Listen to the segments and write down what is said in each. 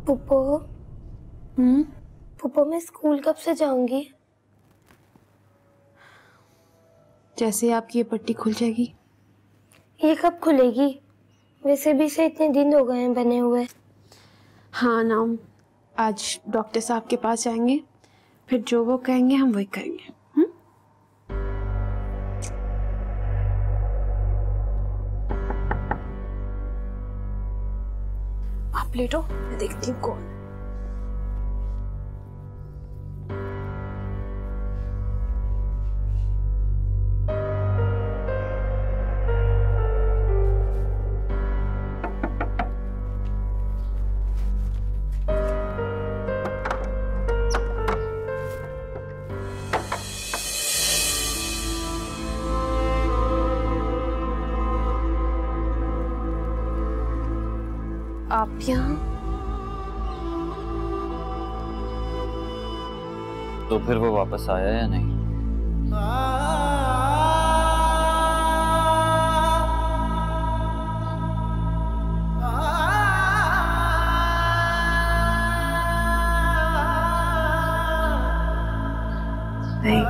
पुप्पो। पुप्पो मैं स्कूल कब से जाऊंगी? जैसे आपकी ये पट्टी खुल जाएगी। ये कब खुलेगी? वैसे भी से इतने दिन हो गए हैं बने हुए। हाँ ना, आज डॉक्टर साहब के पास जाएंगे, फिर जो वो कहेंगे हम वही करेंगे। आप लेटो, मैं देखती हूँ कौन। आप यहाँ? तो फिर वो वापस आया या नहीं? नहीं।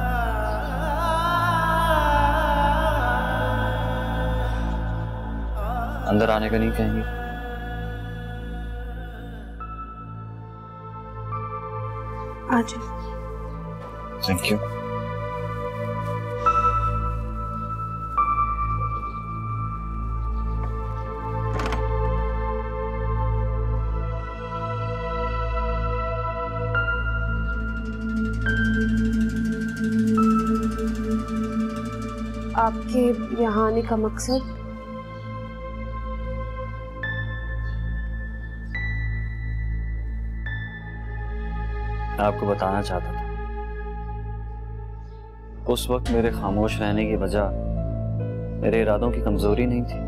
अंदर आने का नहीं कहेंगे? आज थैंक यू। आपके यहाँ आने का मकसद? मैं आपको बताना चाहता था, उस वक्त मेरे खामोश रहने की वजह मेरे इरादों की कमजोरी नहीं थी,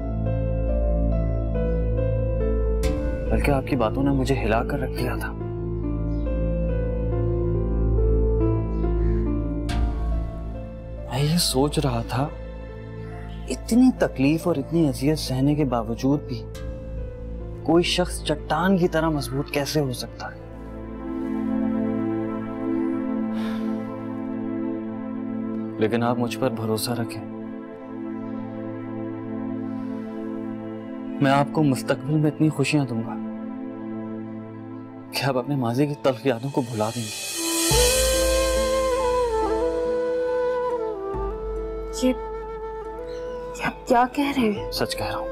बल्कि आपकी बातों ने मुझे हिला कर रख दिया था। मैं ये सोच रहा था, इतनी तकलीफ और इतनी अजियत सहने के बावजूद भी कोई शख्स चट्टान की तरह मजबूत कैसे हो सकता है। लेकिन आप मुझ पर भरोसा रखें, मैं आपको मुस्तकबिल में इतनी खुशियां दूंगा कि आप अपने माजी की तल्ख यादों को भुला देंगे। ये आप क्या कह रहे हैं? सच कह रहा हूं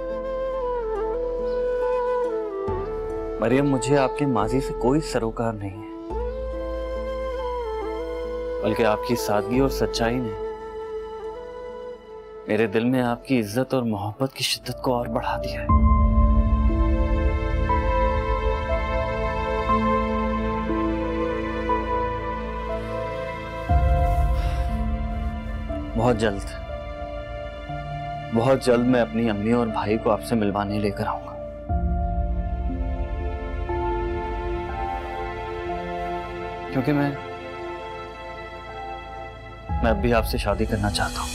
मरियम, मुझे आपके माजी से कोई सरोकार नहीं है, बल्कि आपकी सादगी और सच्चाई ने मेरे दिल में आपकी इज्जत और मोहब्बत की शिद्दत को और बढ़ा दिया है। बहुत जल्द मैं अपनी अम्मी और भाई को आपसे मिलवाने लेकर आऊंगा। क्योंकि मैं अब भी आपसे शादी करना चाहता हूं।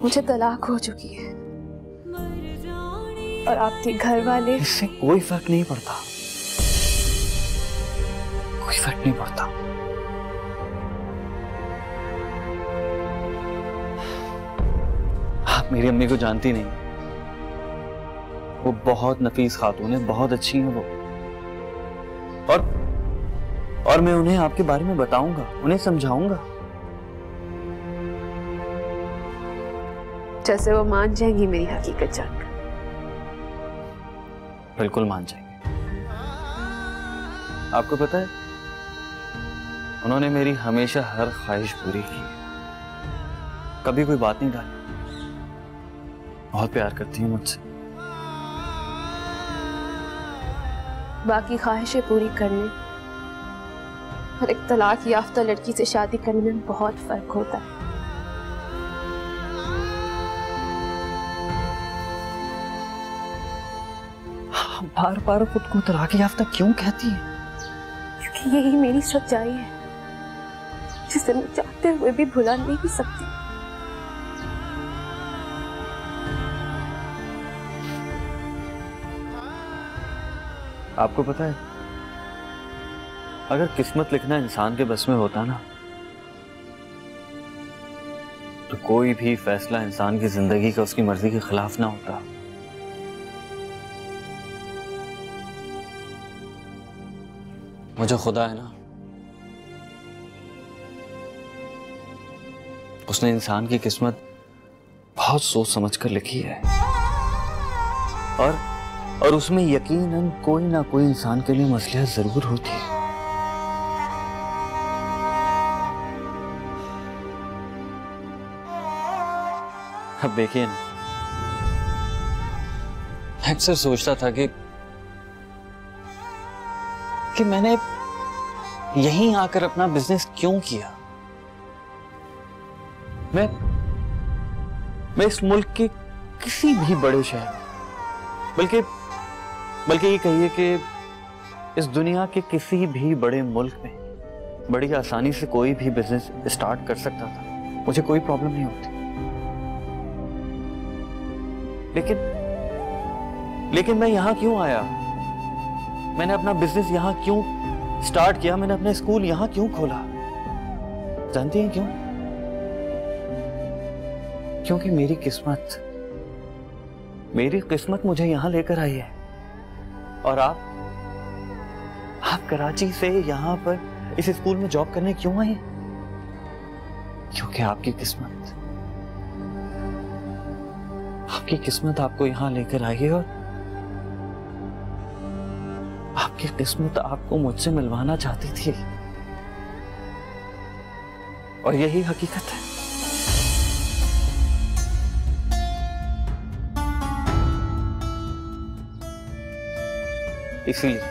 मुझे तलाक हो चुकी है और आपके घर वाले। इससे कोई फर्क नहीं पड़ता, कोई फर्क नहीं पड़ता। आप मेरी अम्मी को जानती नहीं, वो बहुत नफीस खातून है, बहुत अच्छी है वो। और मैं उन्हें आपके बारे में बताऊंगा, उन्हें समझाऊंगा। जैसे वो मान जाएंगी मेरी हकीकत जानकर। बिल्कुल मान जाएंगे। आपको पता है, उन्होंने मेरी हमेशा हर ख्वाहिश पूरी की, कभी कोई बात नहीं डाली। बहुत प्यार करती हैं मुझसे। बाकी ख्वाहिशें पूरी करने और एक तलाक याफ्ता लड़की से शादी करने में बहुत फर्क होता है। बार बार खुद को तलाक याफ्ता क्यों कहती है? क्योंकि यही मेरी सच्चाई है, जिसे मैं चाहते हुए भी भुला नहीं सकती। आपको पता है, अगर किस्मत लिखना इंसान के बस में होता ना, तो कोई भी फैसला इंसान की जिंदगी का उसकी मर्जी के खिलाफ ना होता। मुझे खुदा है ना, उसने इंसान की किस्मत बहुत सोच समझ कर लिखी है, और उसमें यकीनन कोई ना कोई इंसान के लिए मसलिहत जरूर होती है। अब देखिए ना, अक्सर सोचता था कि मैंने यहीं आकर अपना बिजनेस क्यों किया। मैं इस मुल्क के किसी भी बड़े शहर, बल्कि ये कहिए कि इस दुनिया के किसी भी बड़े मुल्क में बड़ी आसानी से कोई भी बिजनेस स्टार्ट कर सकता था, मुझे कोई प्रॉब्लम नहीं होती। लेकिन मैं यहां क्यों आया? मैंने अपना बिजनेस यहां क्यों स्टार्ट किया? मैंने अपना स्कूल यहां क्यों खोला? जानती हैं क्यों? क्योंकि मेरी किस्मत मुझे यहां लेकर आई है। और आप कराची से यहां पर इस स्कूल में जॉब करने क्यों आए? क्योंकि आपकी किस्मत आपको यहां लेकर आई है, और आपकी किस्मत आपको मुझसे मिलवाना चाहती थी, और यही हकीकत है। इसीलिए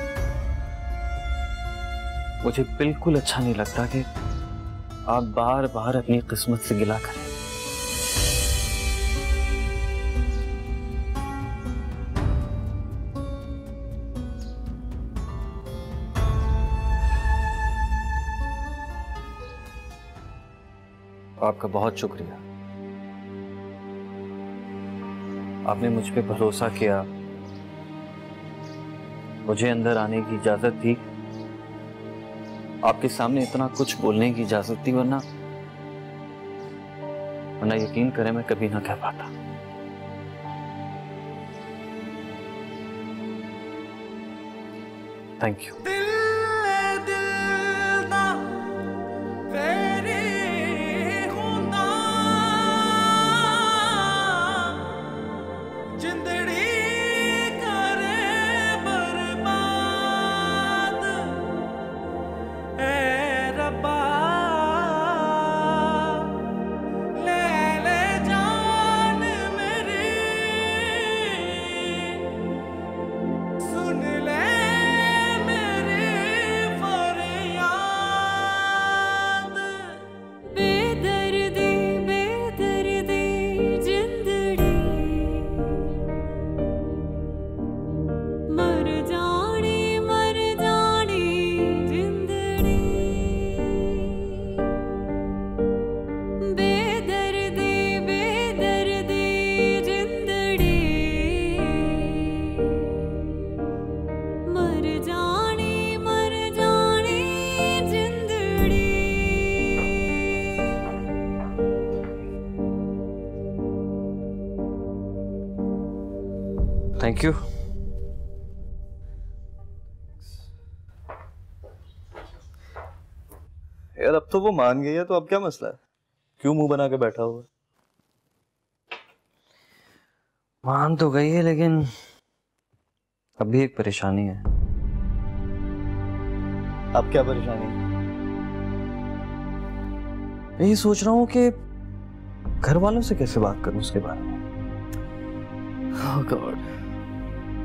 मुझे बिल्कुल अच्छा नहीं लगता कि आप बार बार अपनी किस्मत से गिला करें। आपका बहुत शुक्रिया, आपने मुझ पे भरोसा किया, मुझे अंदर आने की इजाजत दी, आपके सामने इतना कुछ बोलने की इजाजत दी, वरना यकीन करें मैं कभी ना कह पाता। Thank you. Thank you. यार अब तो वो मान गई है, तो अब क्या मसला है? क्यों मुंह बना के बैठा हुआ? मान तो गई है, लेकिन अभी एक परेशानी है। अब क्या परेशानी है? मैं ये सोच रहा हूँ कि घर वालों से कैसे बात करूं उसके बारे में। Oh God.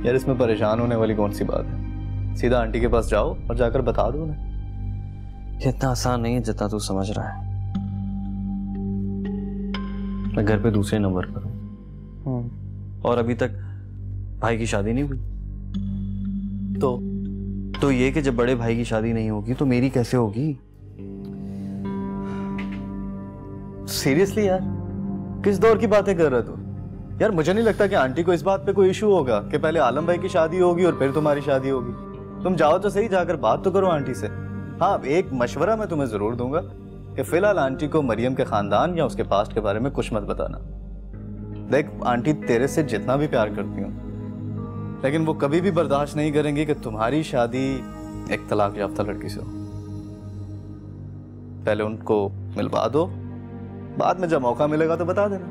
यार इसमें परेशान होने वाली कौन सी बात है? सीधा आंटी के पास जाओ और जाकर बता दो ना। इतना आसान नहीं है जितना तू समझ रहा है। मैं घर पे दूसरे नंबर पर हूँ, और अभी तक भाई की शादी नहीं हुई। तो ये कि जब बड़े भाई की शादी नहीं होगी तो मेरी कैसे होगी? सीरियसली यार, किस दौर की बातें कर रहे तू? यार मुझे नहीं लगता कि आंटी को इस बात पे कोई इशू होगा कि पहले आलम भाई की शादी होगी और फिर तुम्हारी शादी होगी। तुम जाओ तो सही, जाकर बात तो करो आंटी से। हाँ, एक मशवरा मैं तुम्हें जरूर दूंगा कि फिलहाल आंटी को मरियम के खानदान या उसके पास्ट के बारे में कुछ मत बताना। देख, आंटी तेरे से जितना भी प्यार करती हूँ, लेकिन वो कभी भी बर्दाश्त नहीं करेंगी कि तुम्हारी शादी एक तलाक याफ्ता लड़की से हो। पहले उनको मिलवा दो, बाद में जब मौका मिलेगा तो बता देना।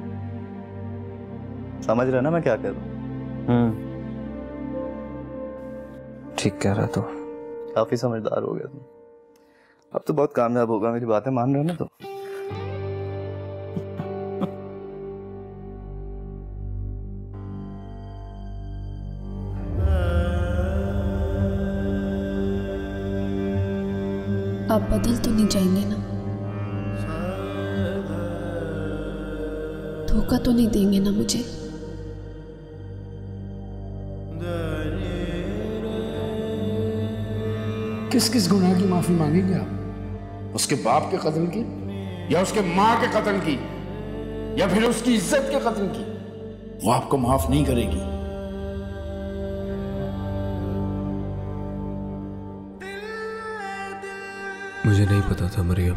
समझ रहे ना मैं क्या कह रहा हूँ? ठीक कह रहा। तो काफी समझदार हो गया तुम। अब तो बहुत कामयाब होगा, मेरी बातें मान रहे हो ना? तो आप बदल तो नहीं जाएंगे ना? धोखा तो नहीं देंगे ना मुझे? किस किस गुनाह की माफी मांगेंगे आप? उसके बाप के कत्ल की, या उसके माँ के कत्ल की, या फिर उसकी इज्जत के कत्ल की? वो आपको माफ नहीं करेगी। मुझे नहीं पता था मरियम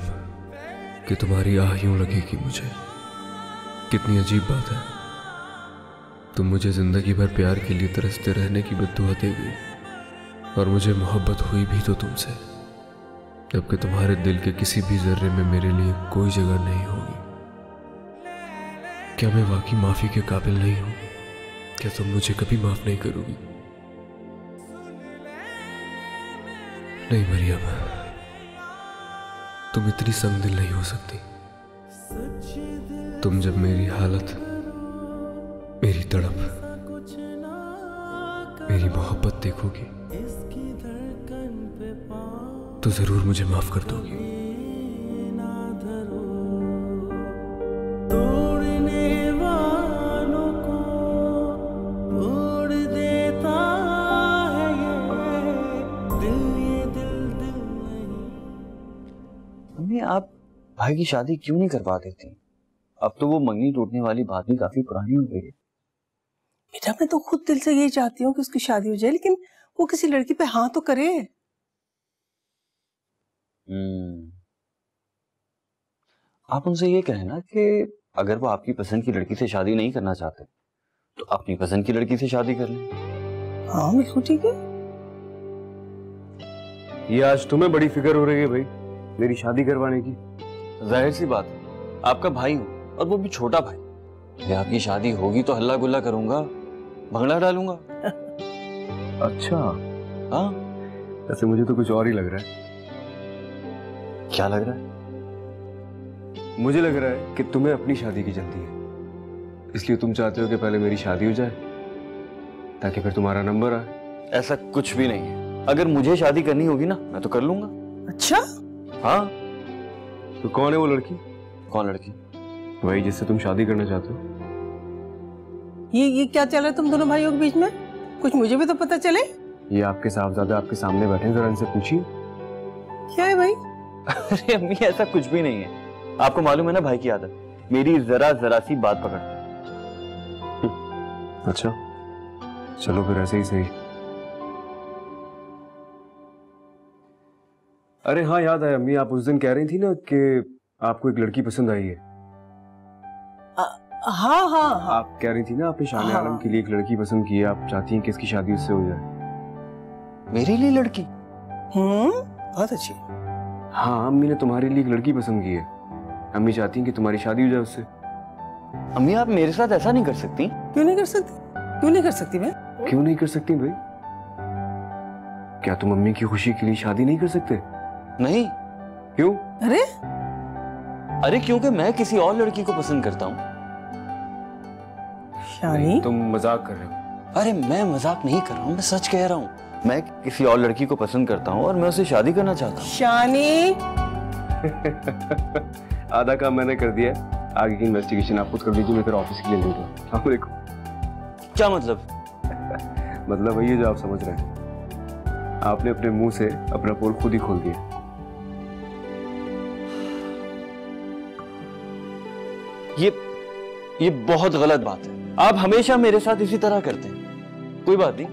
कि तुम्हारी आह यूं लगेगी मुझे। कितनी अजीब बात है, तुम मुझे जिंदगी भर प्यार के लिए तरसते रहने की बद्दुआ दे गई, और मुझे मोहब्बत हुई भी तो तुमसे, जबकि तुम्हारे दिल के किसी भी जर्रे में मेरे लिए कोई जगह नहीं होगी। क्या मैं वाकई माफी के काबिल नहीं हूं? क्या तुम मुझे कभी माफ नहीं करोगी? नहीं मरियम, तुम इतनी संगदिल नहीं हो सकती। तुम जब मेरी हालत, मेरी तड़प, मेरी मोहब्बत देखोगी तो जरूर मुझे माफ कर दोगी। मम्मी, आप भाई की शादी क्यों नहीं करवा देती? अब तो वो मंगनी टूटने वाली बात भी काफी पुरानी हो गई है। बेटा, मैं तो खुद दिल से यही चाहती हूँ कि उसकी शादी हो जाए, लेकिन वो किसी लड़की पे हाँ तो करे। आप उनसे ये कहें ना कि अगर वो आपकी पसंद की लड़की से शादी नहीं करना चाहते तो अपनी पसंद की लड़की से शादी कर लें। हाँ बिल्कुल ठीक है। ये आज तुम्हें बड़ी फिक्र हो रही है भाई मेरी शादी करवाने की? जाहिर सी बात है, आपका भाई हूं और वो भी छोटा भाई। अगर आपकी शादी होगी तो हल्ला गुल्ला करूंगा, भंगड़ा डालूंगा। अच्छा, हाँ। ऐसे मुझे तो कुछ और ही लग रहा है। क्या लग रहा है? मुझे लग रहा है कि तुम्हें अपनी शादी की जल्दी है, इसलिए तुम चाहते हो कि पहले मेरी शादी हो जाए ताकि फिर तुम्हारा नंबर आए। ऐसा कुछ भी नहीं है। अगर मुझे शादी करनी होगी ना, मैं तो कर लूंगा। अच्छा? हाँ। तो कौन है वो लड़की? कौन लड़की? वही जिससे तुम शादी करना चाहते हो। ये क्या चल रहा है तुम दोनों भाइयों के बीच में? कुछ मुझे भी तो पता चले। ये आपके साहबजादे आपके सामने बैठे हैं, जरा इनसे पूछिए। क्या है भाई? अरे अम्मी, ऐसा कुछ भी नहीं है। आपको मालूम है ना भाई की आदत, मेरी जरा जरा सी बात पकड़ते। अच्छा, चलो फिर ऐसे ही सही। अरे हाँ, याद आया अम्मी, आप उस दिन कह रही थी ना कि आपको एक लड़की पसंद आई है। हाँ हाँ हाँ। आप कह रही थी ना आपने शान आलम के लिए एक लड़की पसंद की है, आप चाहती हैं कि इसकी शादी उससे हो जाए। मेरे लिए लड़की? बहुत अच्छी। हाँ, अम्मी ने तुम्हारे लिए एक लड़की पसंद की है। अम्मी चाहती हैं कि तुम्हारी शादी हो जाए उससे। अम्मी, आप मेरे साथ ऐसा नहीं कर सकती। क्यों नहीं कर सकती? क्यों नहीं कर सकती मैं? क्यों नहीं कर सकती भाई? क्या तुम अम्मी की खुशी के लिए शादी नहीं कर सकते? नहीं। क्यों? अरे क्योंकि मैं किसी और लड़की को पसंद करता हूँ। शानी, तुम मजाक कर रहे हो? अरे मैं मजाक नहीं कर रहा हूँ, मैं सच कह रहा हूँ। मैं किसी और लड़की को पसंद करता हूँ और मैं उससे शादी करना चाहता हूँ। शानी। आधा काम मैंने कर दिया है, आगे की इन्वेस्टिगेशन आप खुद कर दीजिए, मैं फिर ऑफिस के लिए दूंगा। क्या मतलब? मतलब वही है जो आप समझ रहे हैं। आपने अपने मुंह से अपना पोल खुद ही खोल दिया। ये बहुत गलत बात है। आप हमेशा मेरे साथ इसी तरह करते हैं। कोई बात नहीं,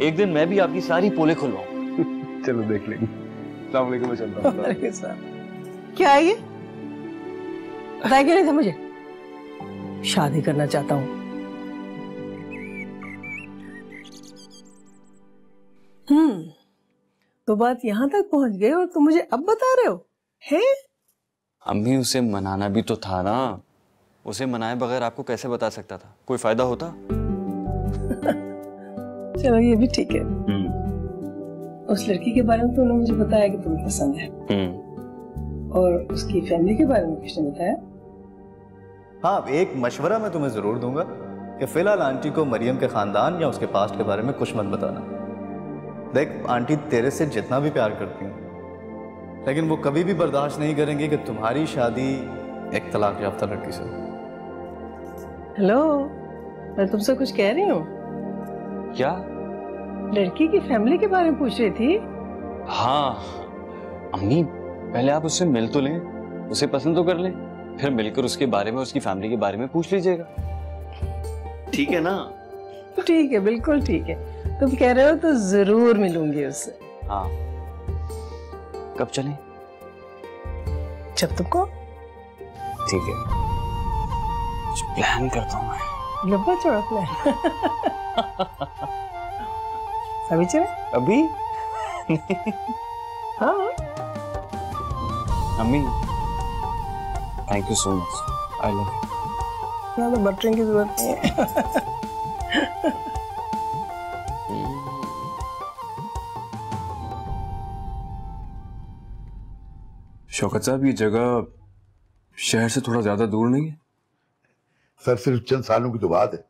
एक दिन मैं भी आपकी सारी पोले खुलवाऊंगा। चलो देख लेंगे। अस्सलाम वालेकुम, मैं चलता हूं। क्या है ये? बताया क्यों नहीं था मुझे? शादी करना चाहता हूँ। तो बात यहाँ तक पहुंच गई और तुम मुझे अब बता रहे हो? हैं? अम्मी, उसे मनाना भी तो था ना। उसे मनाए बगैर आपको कैसे बता सकता था? कोई फायदा होता? चलो ये भी ठीक है। उस लड़की के बारे में तो उन्होंने मुझे बताया कि तुम्हें पसंद है, और उसकी फैमिली के बारे में कुछ नहीं बताया। हाँ, एक मशवरा मैं तुम्हें जरूर दूंगा कि फिलहाल आंटी को मरियम के खानदान या उसके पास्ट के बारे में कुछ मत बताना। देख, आंटी तेरे से जितना भी प्यार करती हैं, लेकिन वो कभी भी बर्दाश्त नहीं करेंगी कि तुम्हारी शादी एक तलाक याफ्ता लड़की से। हेलो, मैं तुमसे कुछ कह रही हूँ। क्या? लड़की की फैमिली के बारे में पूछ रही थी। हाँ अम्मी, पहले आप उससे मिल तो लें, उसे पसंद तो कर लें, फिर मिलकर उसके बारे में, उसकी फैमिली के बारे में पूछ लीजिएगा। ठीक है ना? ठीक है, बिल्कुल ठीक है। तुम कह रहे हो तो जरूर मिलूंगी उससे। हाँ, कब चलें? जब तुमको। ठीक है, कुछ प्लान करता हूँ मैं। लंबा चौड़ा प्लान। अभी चले? अभी? हाँ। अम्मी, thank you so much, I love you. ज़्यादा बटरिंग की जरूरत नहीं है। शौकत साहब, ये जगह शहर से थोड़ा ज्यादा दूर नहीं है? सर, सिर्फ चंद सालों की तो बात है,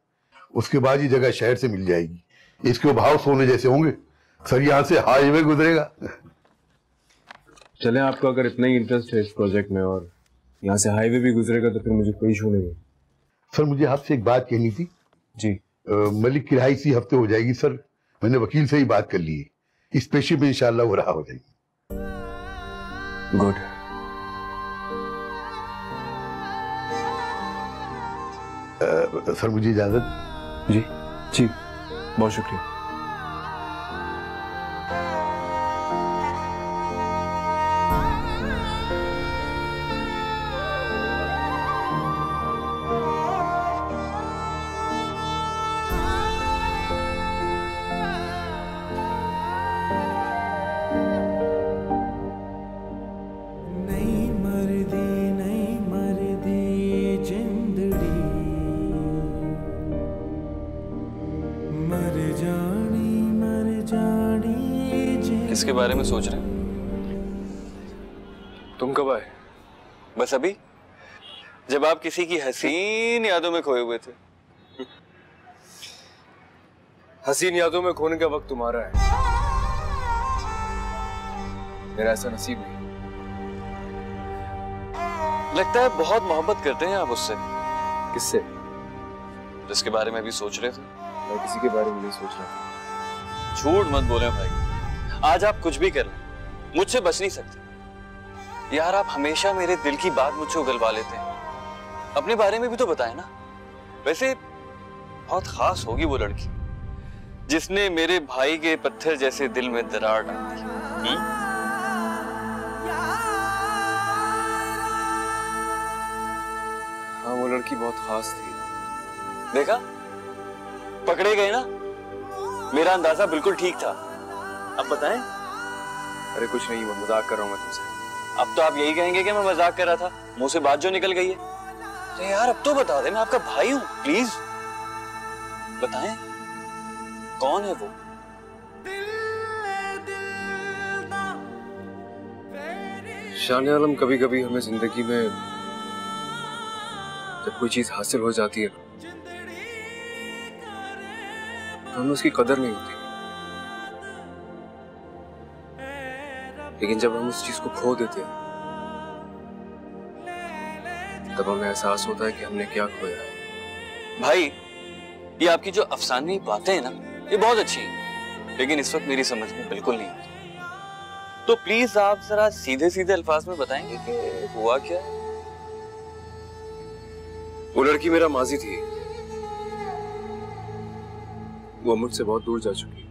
उसके बाद ये जगह शहर से मिल जाएगी। इसके भाव सोने जैसे होंगे। सर, यहाँ से हाईवे गुजरेगा। चले, आपका अगर इतना ही इंटरेस्ट है इस प्रोजेक्ट में और यहाँ से हाईवे भी गुजरेगा तो फिर मुझे कोई इशू नहीं है। सर, मुझे आपसे एक बात कहनी थी। जी। मलिक की रिहाई इसी हफ्ते हो जाएगी सर। मैंने वकील से ही बात कर ली है, इस पेशी में इंशाल्लाह वो रहा हो जाएगी। गुड। सर, मुझे इजाजत। जी जी, बहुत शुक्रिया। किसके बारे में सोच रहे हैं? तुम कब आए? बस अभी, जब आप किसी की हसीन यादों में खोए हुए थे। हसीन यादों में खोने का वक्त तुम्हारा है, मेरा ऐसा नसीब नहीं। लगता है बहुत मोहब्बत करते हैं आप उससे। किससे? जिसके बारे में अभी सोच रहे थे। मैं किसी के बारे में नहीं सोच रहा था। झूठ मत बोले भाई, आज आप कुछ भी कर लें, मुझसे बच नहीं सकते। यार, आप हमेशा मेरे दिल की बात मुझसे उगलवा लेते हैं। अपने बारे में भी तो बताएं ना। वैसे बहुत खास होगी वो लड़की जिसने मेरे भाई के पत्थर जैसे दिल में दरार डाल दी। हाँ, वो लड़की बहुत खास थी। देखा, पकड़े गए ना? मेरा अंदाजा बिल्कुल ठीक था। अब बताएं। अरे कुछ नहीं, मैं मजाक कर रहा हूँ मैं तुमसे। अब तो आप यही कहेंगे कि मैं मजाक कर रहा था, मुंह से बात जो निकल गई है। अरे यार, अब तो बता दे, मैं आपका भाई हूं, प्लीज बताएं, कौन है वो? शान आलम, कभी कभी हमें जिंदगी में जब कोई चीज हासिल हो जाती है तो हमें उसकी कदर नहीं होती, लेकिन जब हम उस चीज को खो देते हैं तब हमें एहसास होता है कि हमने क्या खोया है। भाई, ये आपकी जो अफसानी बातें हैं ना, ये बहुत अच्छी हैं, लेकिन इस वक्त मेरी समझ में बिल्कुल नहीं आ रही। तो प्लीज आप जरा सीधे सीधे अल्फाज में बताएंगे कि हुआ क्या है? वो लड़की मेरा माजी थी, वो मुझसे बहुत दूर जा चुकी है।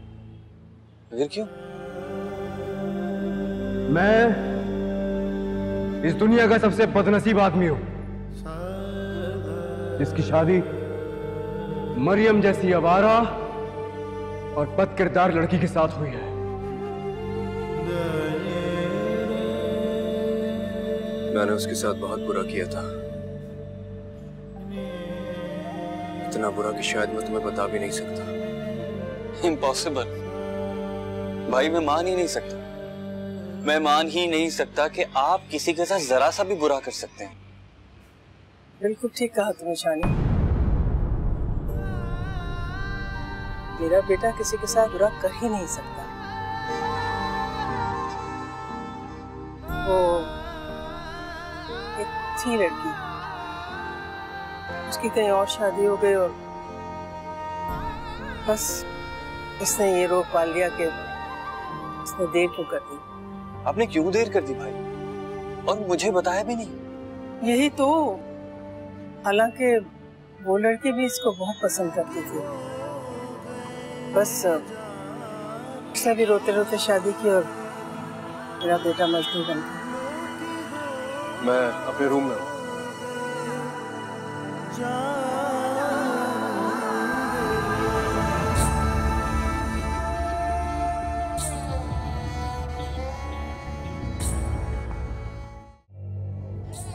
फिर क्यों? मैं इस दुनिया का सबसे बदनसीब आदमी हूं जिसकी शादी मरियम जैसी आवारा और बदकिरदार लड़की के साथ हुई है। मैंने उसके साथ बहुत बुरा किया था, इतना बुरा कि शायद मैं तुम्हें बता भी नहीं सकता। इम्पॉसिबल भाई, मैं मान ही नहीं सकता। मैं मान ही नहीं सकता कि आप किसी के साथ जरा सा भी बुरा कर सकते हैं। बिल्कुल ठीक कहा तुमने शानी। मेरा बेटा किसी के साथ बुरा कर ही नहीं सकता। वो एक थी लड़की, उसकी कहीं और शादी हो गई और बस उसने ये रोक पाल लिया कि उसने देर क्यों कर दी। आपने क्यों देर कर दी भाई, और मुझे बताया भी नहीं? यही तो, हालांकि वो लड़की भी इसको बहुत पसंद करती थी, बस उसने भी रोते रोते शादी की और मेरा बेटा मजदूर बन गया। मैं अपने रूम में हूँ।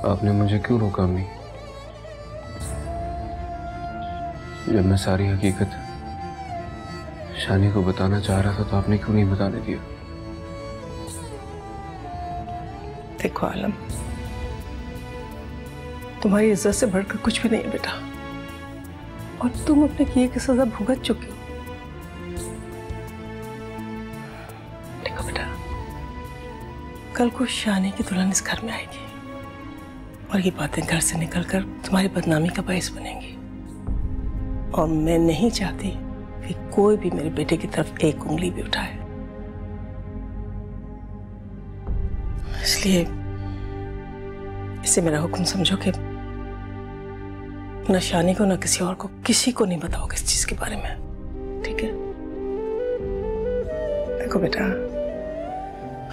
आपने मुझे क्यों रोका अम्मी? जब मैं सारी हकीकत शानी को बताना चाह रहा था तो आपने क्यों नहीं बताने दिया? देखो आलम, तुम्हारी इज्जत से बढ़कर कुछ भी नहीं है बेटा, और तुम अपने किए की सजा भुगत चुके हो। देखो बेटा, कल को शानी की दुल्हन इस घर में आएगी और ये बातें घर से निकलकर तुम्हारी बदनामी का बायस बनेंगी, और मैं नहीं चाहती कि कोई भी मेरे बेटे की तरफ एक उंगली भी उठाए। इसलिए इसे मेरा हुक्म समझो कि न शानी को न किसी और को, किसी को नहीं बताओगे इस चीज के बारे में, ठीक है? देखो बेटा,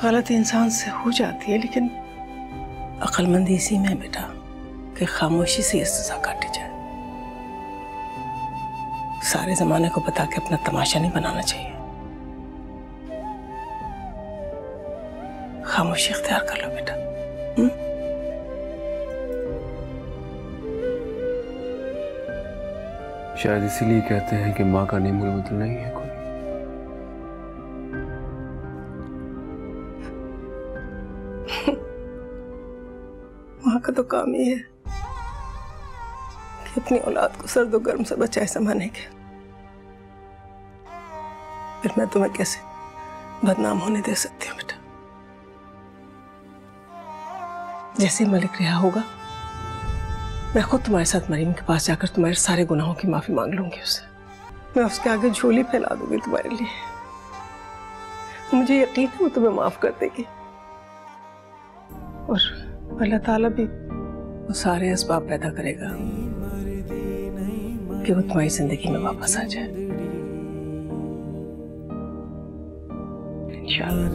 गलती इंसान से हो जाती है, लेकिन अक्लमंदी इसी में है बेटा कि खामोशी से ये सजा काटी जाए। सारे जमाने को बता के अपना तमाशा नहीं बनाना चाहिए। खामोशी इख्तियार कर लो बेटा। शायद इसीलिए कहते हैं कि माँ का नेमुल मतलब नहीं है कोई। माँ का तो काम ही है कि अपनी औलाद को सर्द गर्म से बचाए समाने के। फिर मैं तुम्हें कैसे बदनाम होने दे सकती हूँ बेटा? जैसे मलिक रिहा होगा, मैं खुद तुम्हारे साथ मरीम के पास जाकर तुम्हारे सारे गुनाहों की माफी मांग लूंगी उससे। मैं उसके आगे झोली फैला दूंगी तुम्हारे लिए। मुझे यकीन है वो तुम्हें माफ कर देगी, और अल्लाह ताला भी वो सारे असबाब पैदा करेगा कि वो तुम्हारी जिंदगी में वापस आ जाए, इंशाअल्लाह।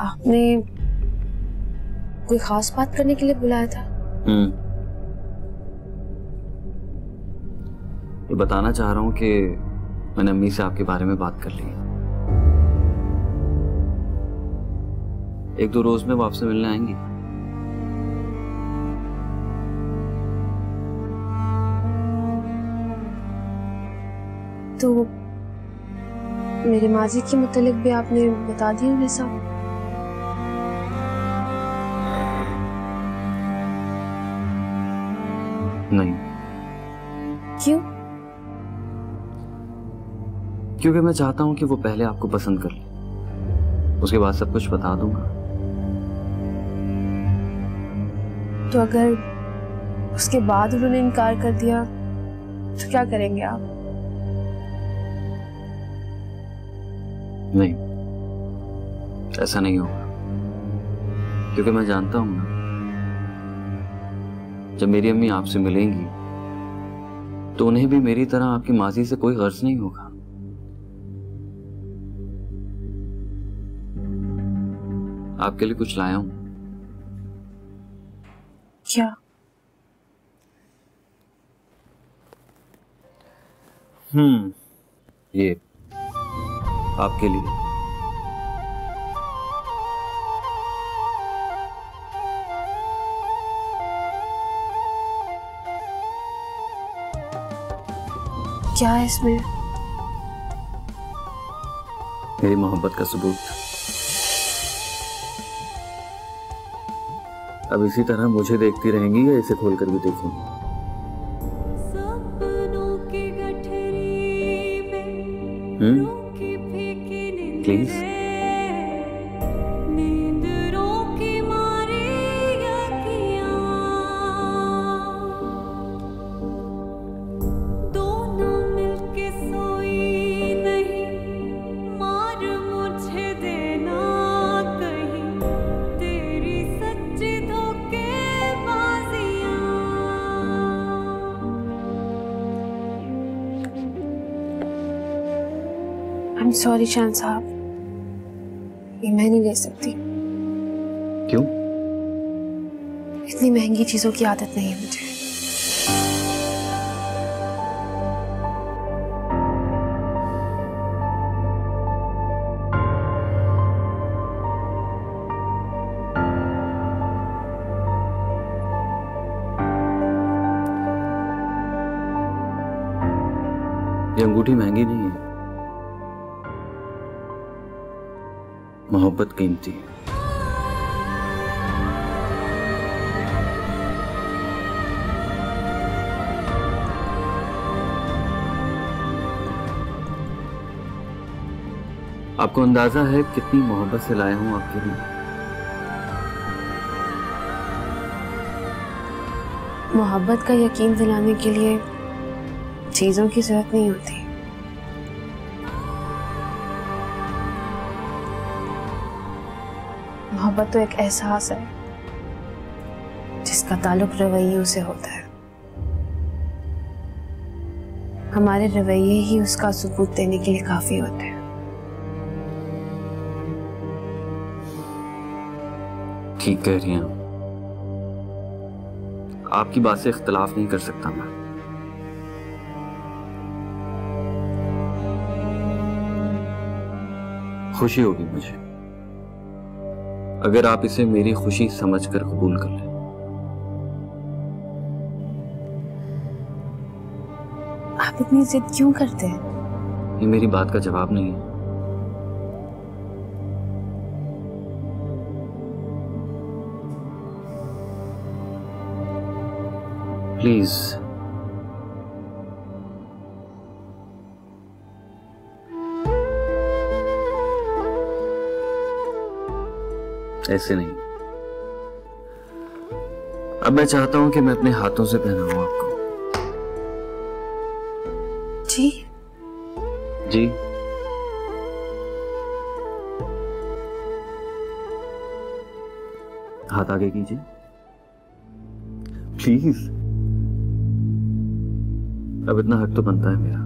आपने कोई खास बात करने के लिए बुलाया था? ये बताना चाह रहा हूँ कि मैंने अम्मी से आपके बारे में बात कर ली है। 1-2 रोज में वो आपसे मिलने आएंगी। तो मेरे माजी के मुतालिक भी आपने बता दिया उन्हें सब? नहीं। क्यों? क्योंकि मैं चाहता हूं कि वो पहले आपको पसंद कर ले, उसके बाद सब कुछ बता दूंगा। तो अगर उसके बाद उन्होंने इनकार कर दिया तो क्या करेंगे आप? नहीं, ऐसा नहीं होगा, क्योंकि मैं जानता हूं ना, जब मेरी अम्मी आपसे मिलेंगी तो उन्हें भी मेरी तरह आपकी माजी से कोई गर्ज नहीं होगा। आपके लिए कुछ लाया हूं। क्या? ये आपके लिए। क्या है इसमें? मेरी मोहब्बत का सबूत। अब इसी तरह मुझे देखती रहेंगी या इसे खोलकर भी देखेंगी? प्लीज। I'm sorry शान साहब, ये मैं नहीं ले सकती। क्यों? इतनी महंगी चीजों की आदत नहीं है मुझे। ये अंगूठी महंगी नहीं है, मोहब्बत कीमती है। आपको अंदाजा है कितनी मोहब्बत से लाया हूं आपके लिए? मोहब्बत का यकीन दिलाने के लिए चीजों की जरूरत नहीं होती। मोहब्बत तो एक एहसास है जिसका ताल्लुक रवैयों से होता है। हमारे रवैये ही उसका सबूत देने के लिए काफी होते हैं। ठीक कह रही हैं आपकी बात से इख्तिलाफ नहीं कर सकता मैं। खुशी होगी मुझे अगर आप इसे मेरी खुशी समझकर कबूल कर लें। आप इतनी जिद क्यों करते हैं? ये मेरी बात का जवाब नहीं है। प्लीज ऐसे नहीं। अब मैं चाहता हूं कि मैं अपने हाथों से पहनाऊं आपको। जी जी हाथ आगे कीजिए प्लीज। अब इतना हक तो बनता है मेरा।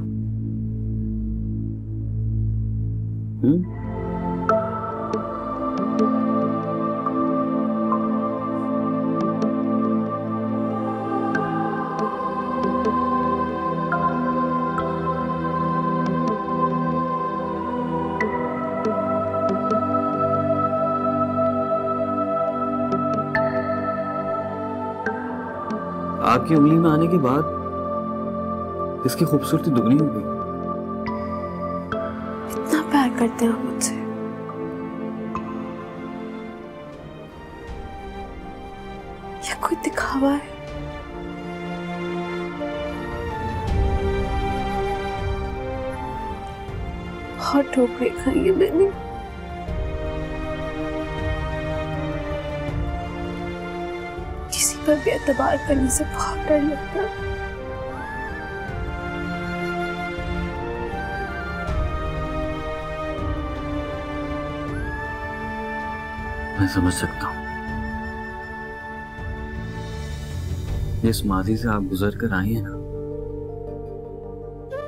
आपकी उंगली में आने के बाद इसकी खूबसूरती दुगनी हो गई। इतना प्यार करते हैं आप मुझसे? या कोई दिखावा है? बहुत ठोकरें खाई है मैंने। किसी पर भी एतबार करने से बहुत डर लगता है। मैं समझ सकता हूँ। जिस माजी से आप गुजर कर आई हैं ना,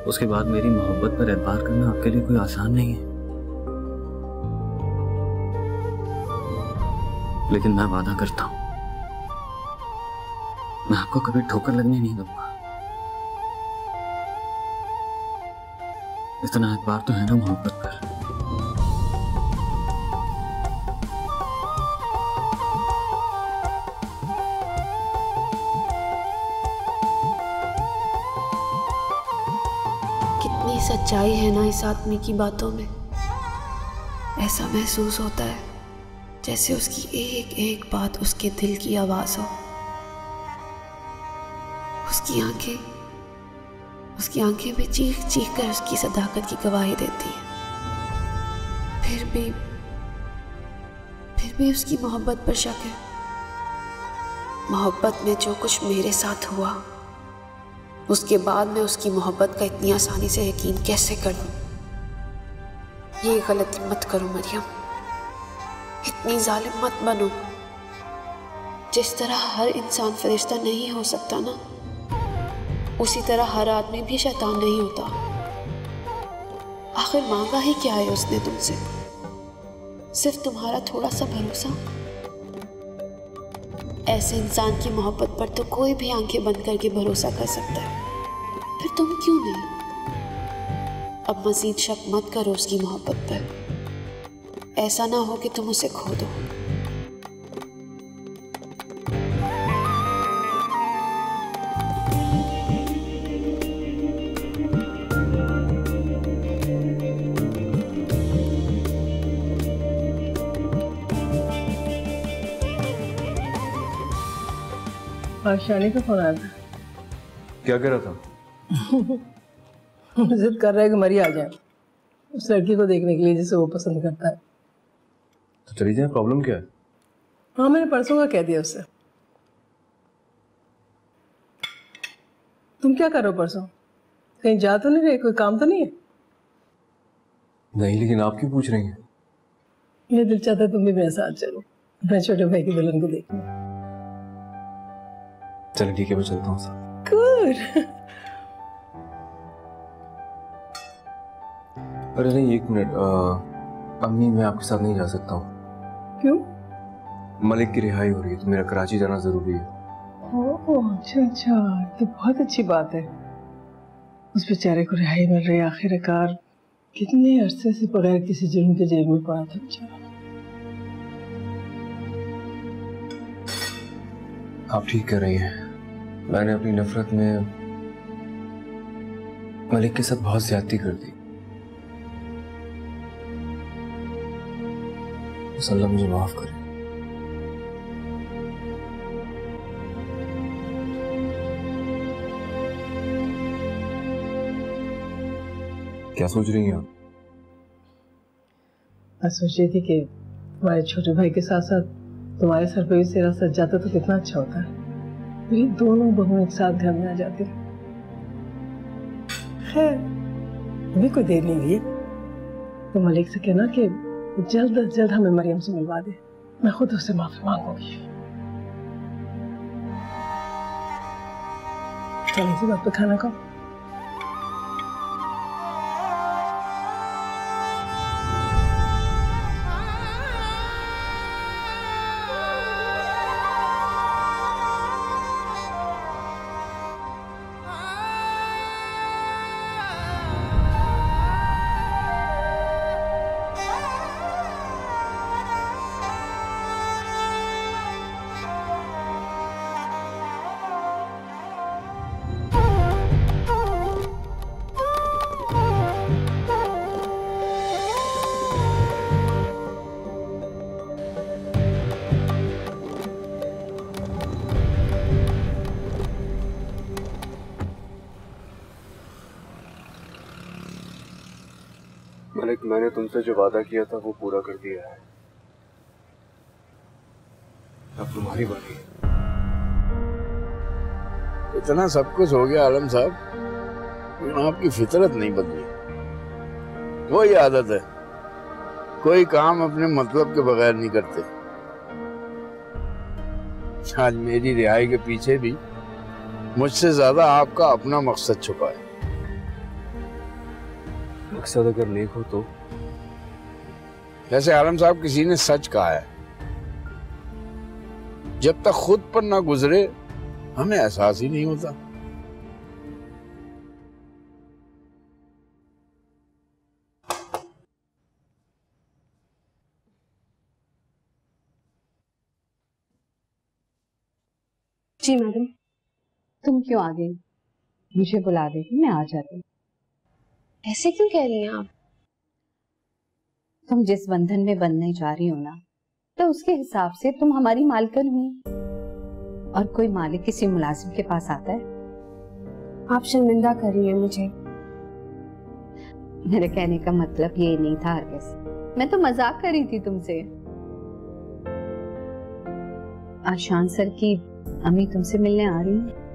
उसके बाद मेरी मोहब्बत पर एतबार करना आपके लिए कोई आसान नहीं है। लेकिन मैं वादा करता हूं, मैं आपको कभी ठोकर लगने नहीं दूंगा। इतना एतबार तो है ना मोहब्बत पर। कितनी सच्चाई है ना इस आदमी की बातों में। ऐसा महसूस होता है जैसे उसकी एक एक बात उसके दिल की आवाज हो। उसकी आंखें भी चीख चीख कर उसकी सदाकत की गवाही देती हैं। फिर भी उसकी मोहब्बत पर शक है। मोहब्बत में जो कुछ मेरे साथ हुआ, उसके बाद मैं उसकी मोहब्बत का इतनी आसानी से यकीन कैसे कर लूं? ये गलती मत करो मरियम, इतनी जालिम मत बनो। जिस तरह हर इंसान फरिश्ता नहीं हो सकता ना, उसी तरह हर आदमी भी शैतान नहीं होता। आखिर मांगा ही क्या है उसने तुमसे? सिर्फ तुम्हारा थोड़ा सा भरोसा। ऐसे इंसान की मोहब्बत पर तो कोई भी आंखें बंद करके भरोसा कर सकता है, फिर तुम क्यों नहीं? अब मजीद शक मत करो उसकी मोहब्बत पर। ऐसा ना हो कि तुम उसे खो दो। शानी का फोन आया था। क्या कह रहा था? जिद कर रहा है कि मरी आ जाए उस लड़की को देखने के लिए जिसे वो पसंद करता है। तो चली जाए, प्रॉब्लम क्या है? हाँ, मैंने परसों का कह दिया उससे। तुम क्या कर रहे हो परसों? कहीं जा तो नहीं रहे? कोई काम तो नहीं है? नहीं, लेकिन आप क्यों पूछ रही हैं? मेरा दिल चाहता है तुम भी मेरे साथ चलो, मैं छोटे भाई की दुल्हन को देखूं। चलो ठीक है, मैं चलता हूँ साथ। गुड। अरे नहीं, एक मिनट। अम्मी, मैं आपके साथ नहीं जा सकता हूँ। क्यों? मलिक की रिहाई हो रही है तो मेरा कराची जाना जरूरी है। ओह अच्छा, तो बहुत अच्छी बात है। उस बेचारे को रिहाई मिल रही है आखिरकार। कितने अरसे से बगैर किसी जुर्म के जेल में पड़ा था बेचारा। आप ठीक कह रही हैं। मैंने अपनी नफरत में मलिक के साथ बहुत ज्यादती कर दी। बस अल्लाह मुझे माफ करे। क्या सोच रही हैं आप? मैं सोच रही थी कि तुम्हारे छोटे भाई के साथ साथ तुम्हारे सर पे भी सिरा सज जाता तो कितना अच्छा होता है। मेरी दोनों बहू एक साथ घर में आ जाती। खैर, अभी कोई देर नहीं हुई। तो मलिक से कहना कि जल्द अज जल्द हमें मरियम से मिलवा दे। मैं खुद उससे माफी मांगूंगी। चलो इसी बात पे खाना खाओ। मालिक, मैंने तुमसे जो वादा किया था वो पूरा कर दिया है। अब तुम्हारी बारी है। इतना सब कुछ हो गया आलम साहब, लेकिन आपकी फितरत नहीं बदली। वही आदत है, कोई काम अपने मतलब के बगैर नहीं करते। आज मेरी रिहाई के पीछे भी मुझसे ज्यादा आपका अपना मकसद छुपा है। मकसद अगर नेक हो तो? जैसे आलम साहब, किसी ने सच कहा है, जब तक खुद पर ना गुजरे हमें एहसास ही नहीं होता। जी मैडम। तुम क्यों आ गई? मुझे बुला देती, मैं आ जाती। ऐसे क्यों कह रही हैं आप? तुम जिस बंधन में बंधने जा रही हो ना, तो उसके हिसाब से तुम हमारी मालकिन हुई। और कोई मालिक किसी मुलाजिम के पास आता है? आप शर्मिंदा कर रही हैं मुझे। मेरे कहने का मतलब ये नहीं था हरगिज़, मैं तो मजाक कर रही थी तुमसे। आशान सर की अम्मी तुमसे मिलने आ रही है।